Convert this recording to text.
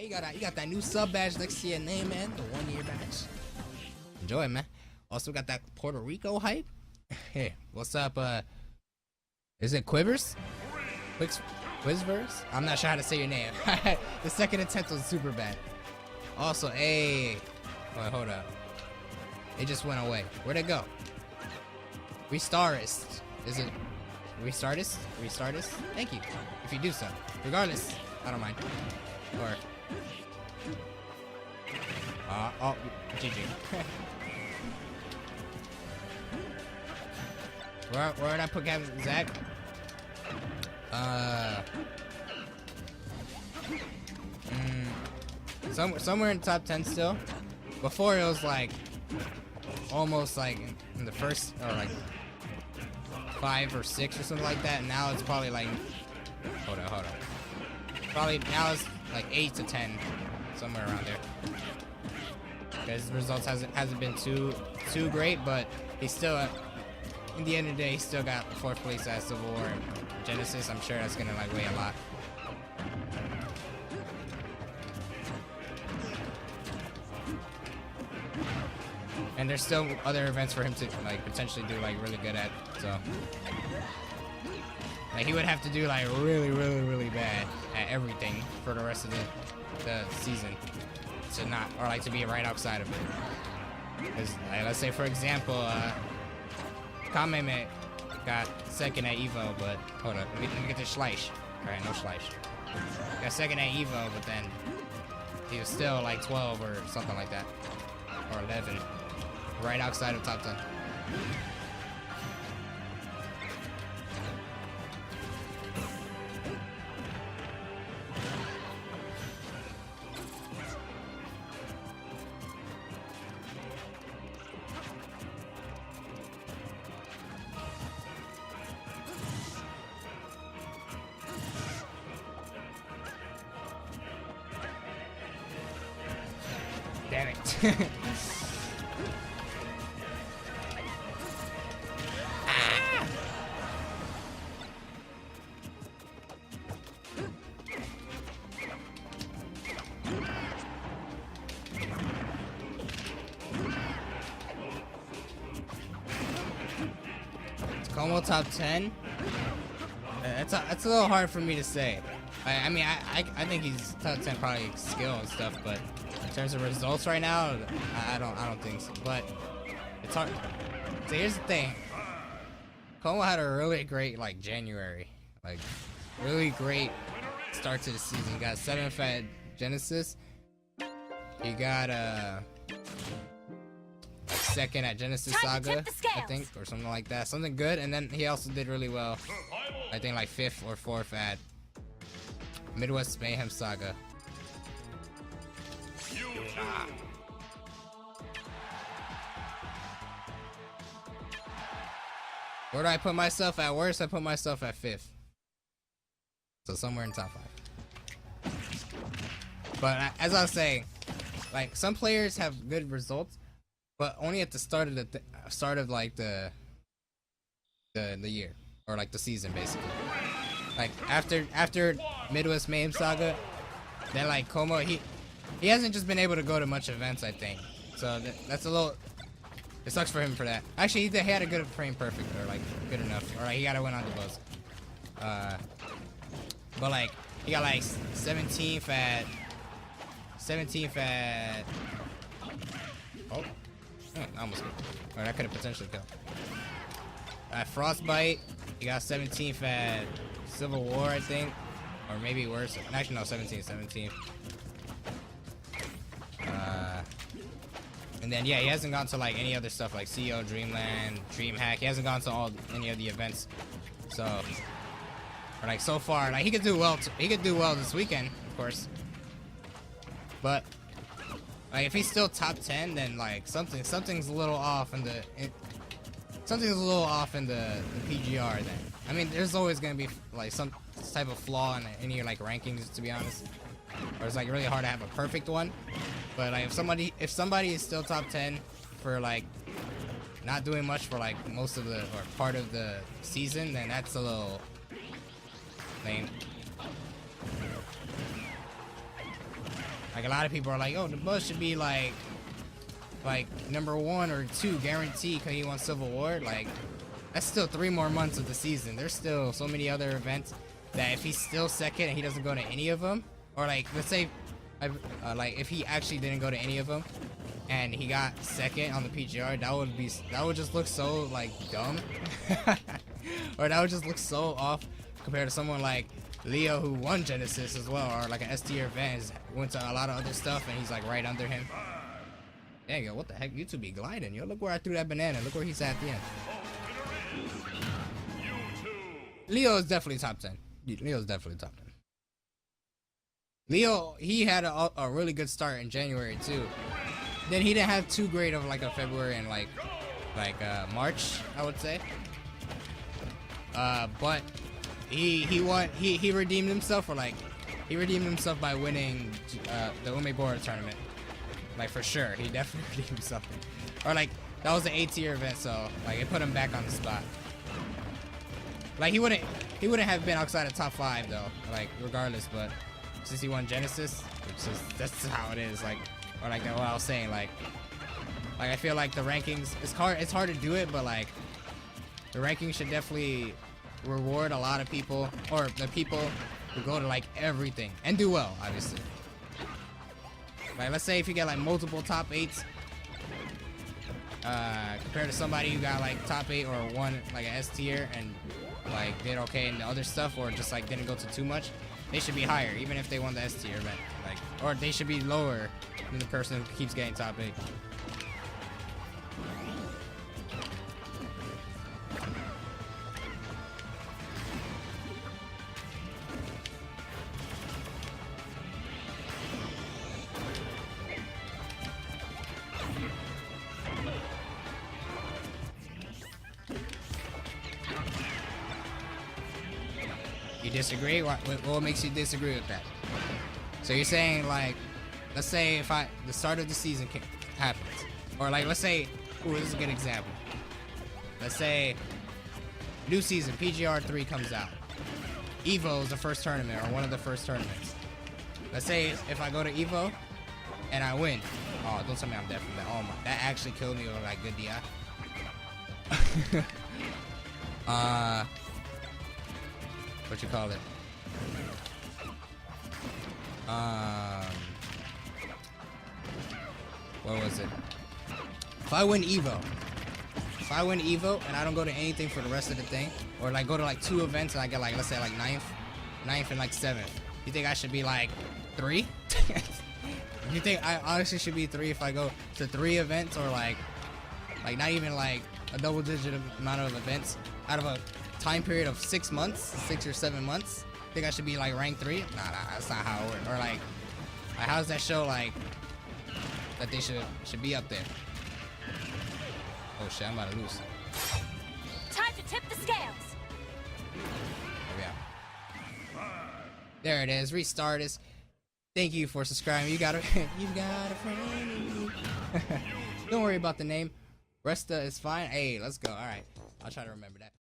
Yeah, you got that new sub badge next to your name, man. The 1-year badge. Enjoy, man. Also got that Puerto Rico hype. Hey, what's up? Is it Quivers? Quizverse? I'm not sure how to say your name. The second attempt was super bad. Also, hey. Wait, hold up. It just went away. Where'd it go? Restarist. Is it Restartist? Restartist? Thank you. If you do so. Regardless, I don't mind. Or. Oh, GG. Where'd I put Captain Zach? Somewhere in the top 10 still. Before it was like almost like in the first, or like 5 or 6 or something like that. And now it's probably like, hold on. Probably now it's like 8 to 10, somewhere around there. Because the results hasn't been too great, but he's still in the end of the day, he still got 4th place at Civil War and Genesis. I'm sure that's gonna like weigh a lot. And there's still other events for him to like potentially do like really good at. So like he would have to do like really bad at everything for the rest of the season to not, or like to be right outside of it. Because like, let's say for example, Kameme got 2nd at Evo, but hold up, let me get this Schleich. Alright, no Schleich. Got 2nd at Evo, but then he was still like 12 or something like that, or 11. Right outside of top 10. Damn it. Como top 10? That's a little hard for me to say. I mean, I think he's top 10 probably skill and stuff, but in terms of results right now, I don't think so. But it's hard. So here's the thing. Como had a really great like January, like really great start to the season. He got 7th at Genesis. He got 2nd at Genesis Saga, I think, or something like that. Something good, and then he also did really well. I think like 5th or 4th at Midwest Mayhem Saga. Where do I put myself at worst? I put myself at 5th. So somewhere in top 5. But as I was saying, like some players have good results, but only at the start of like the year, or like the season basically. Like after Midwest Mayhem Saga, then like Como he hasn't just been able to go to much events, I think. So that's a little. It sucks for him for that. Actually, he had a good frame perfect, or like good enough, or like he got to win on the buzz. But like he got like 17th at. Oh, I almost killed. Or that could have potentially killed. At Frostbite, he got 17th at Civil War, I think, or maybe worse. Actually, no, 17th. And then yeah, he hasn't gone to like any other stuff like CEO, Dreamland, DreamHack. He hasn't gone to any of the events. So, or like so far, like he could do well. He could do well this weekend, of course. But like if he's still top 10, then like something's a little off in the PGR. Then I mean, there's always gonna be like some type of flaw in any like rankings, to be honest. Or it's like really hard to have a perfect one. But like if somebody is still top 10 for like not doing much for like most of the or part of the season, then that's a little lame. Like a lot of people are like, oh, the buzz should be like number 1 or 2 guaranteed because he won Civil War. Like, that's still 3 more months of the season. There's still so many other events that if he's still second and he doesn't go to any of them, or like let's say like if he actually didn't go to any of them and he got second on the PGR, that would just look so like dumb. Or that would just look so off compared to someone like Leo who won Genesis as well, or like an S tier event, went to a lot of other stuff and he's like right under him. Dang, yo, what the heck? YouTube be gliding, yo. Look where I threw that banana. Look where he's at the end. Leo is definitely top 10. Leo's definitely top 10. Leo, he had a really good start in January too. Then he didn't have too great of like a February and like March, I would say. But he won. He redeemed himself, or like he redeemed himself by winning the Umebora tournament. Like for sure, he definitely redeemed himself. Or like that was the A tier event, so like it put him back on the spot. Like he wouldn't have been outside of top 5 though, like regardless. But since he won Genesis, that's how it is. Like, or like what I was saying, like I feel like the rankings, it's hard to do it, but like the rankings should definitely reward a lot of people, or the people who go to like everything and do well, obviously. Like let's say if you get like multiple top 8s, compared to somebody who got like top 8 or one like an S tier and like did okay in the other stuff, or just like didn't go to too much, they should be higher even if they won the S tier event. Like, or they should be lower than the person who keeps getting top 8. You disagree? What makes you disagree with that? So you're saying like, let's say if the start of the season happens, or like let's say, ooh, this is a good example. Let's say new season PGR 3 comes out. Evo is the first tournament, or one of the first tournaments. Let's say if I go to Evo and I win. Oh, don't tell me I'm deaf from that. Oh my, that actually killed me with like good DI. What you call it? What was it? If I win Evo and I don't go to anything for the rest of the thing, or like go to like 2 events and I get like, let's say like 9th and like 7th, you think I should be like 3? You think I honestly should be 3 if I go to 3 events, or like not even like a double-digit amount of events out of a time period of 6 months, 6 or 7 months? Think I should be like ranked 3? Nah, that's not how it works. Or like how does that show like that they should be up there? Oh shit, I'm about to lose. Time to tip the scales. Oh yeah. There it is. Restart us. Thank you for subscribing. You got a friend in me. Don't worry about the name. Resta is fine. Hey, let's go. All right, I'll try to remember that.